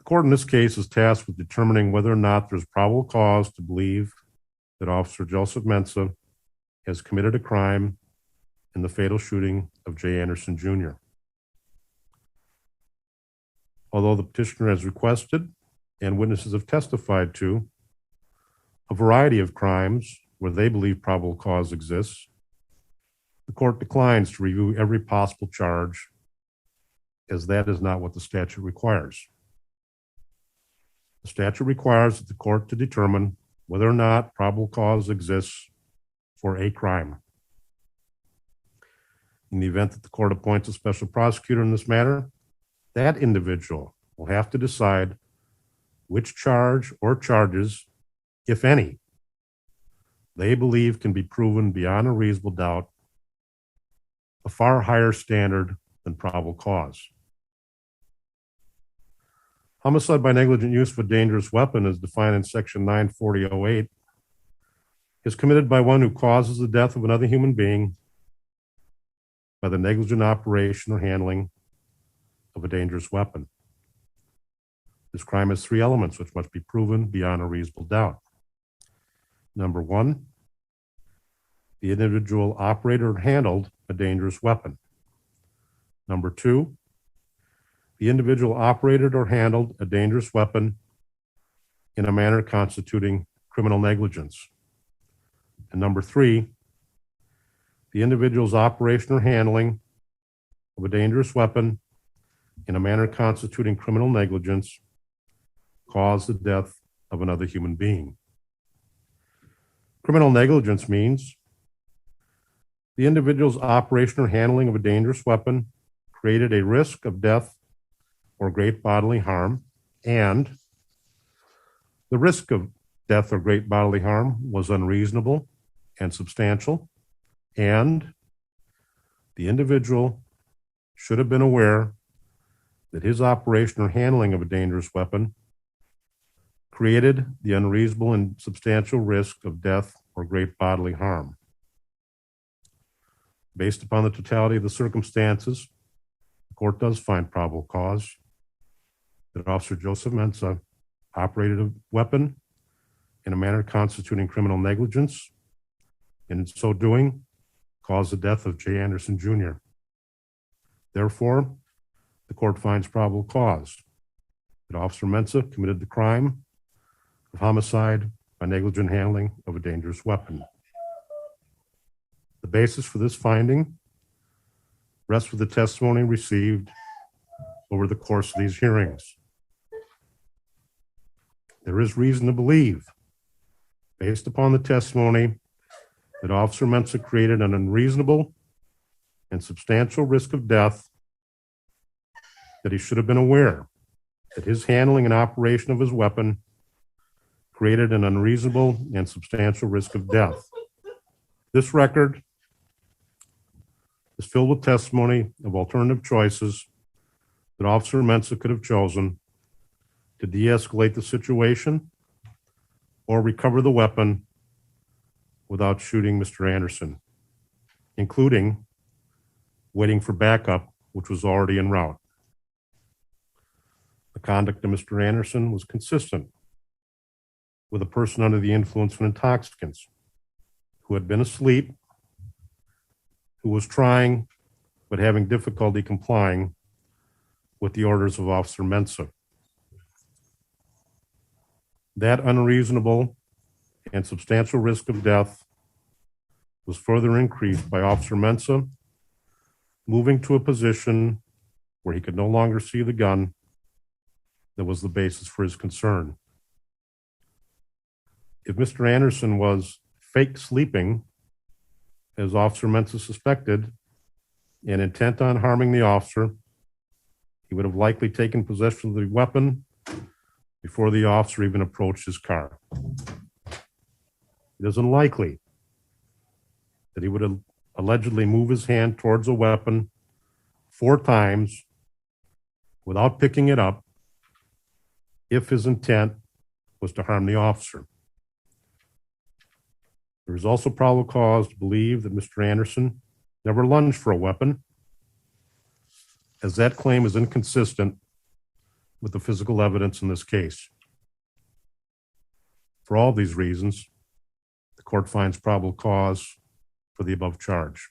The court in this case is tasked with determining whether or not there's probable cause to believe that Officer Joseph Mensah has committed a crime in the fatal shooting of Jay Anderson Jr. Although the petitioner has requested and witnesses have testified to a variety of crimes where they believe probable cause exists, the court declines to review every possible charge, as that is not what the statute requires. The statute requires the court to determine whether or not probable cause exists for a crime. In the event that the court appoints a special prosecutor in this matter, that individual will have to decide which charge or charges, if any, they believe can be proven beyond a reasonable doubt, a far higher standard than probable cause. Homicide by negligent use of a dangerous weapon, as defined in Section 940.08, is committed by one who causes the death of another human being by the negligent operation or handling of a dangerous weapon. This crime has three elements which must be proven beyond a reasonable doubt. Number one, the individual operated or handled a dangerous weapon. Number two, the individual operated or handled a dangerous weapon in a manner constituting criminal negligence. And number three, the individual's operation or handling of a dangerous weapon in a manner constituting criminal negligence caused the death of another human being. Criminal negligence means the individual's operation or handling of a dangerous weapon created a risk of death or great bodily harm, and the risk of death or great bodily harm was unreasonable and substantial, and the individual should have been aware that his operation or handling of a dangerous weapon created the unreasonable and substantial risk of death or great bodily harm. Based upon the totality of the circumstances, the court does find probable cause that Officer Joseph Mensah operated a weapon in a manner constituting criminal negligence, and in so doing, caused the death of Jay Anderson Jr. Therefore, the court finds probable cause that Officer Mensah committed the crime of homicide by negligent handling of a dangerous weapon. The basis for this finding rests with the testimony received over the course of these hearings. There is reason to believe, based upon the testimony, that Officer Mensah created an unreasonable and substantial risk of death, that he should have been aware that his handling and operation of his weapon created an unreasonable and substantial risk of death. This record is filled with testimony of alternative choices that Officer Mensah could have chosen to de-escalate the situation or recover the weapon without shooting Mr. Anderson, including waiting for backup, which was already en route. The conduct of Mr. Anderson was consistent with a person under the influence of intoxicants who had been asleep, who was trying but having difficulty complying with the orders of Officer Mensah. That unreasonable and substantial risk of death was further increased by Officer Mensah moving to a position where he could no longer see the gun that was the basis for his concern. If Mr. Anderson was fake sleeping, as Officer Mensah suspected, and intent on harming the officer, he would have likely taken possession of the weapon before the officer even approached his car. It is unlikely that he would have allegedly moved his hand towards a weapon 4 times without picking it up if his intent was to harm the officer. There is also probable cause to believe that Mr. Anderson never lunged for a weapon, as that claim is inconsistent with the physical evidence in this case. For all these reasons, the court finds probable cause for the above charge.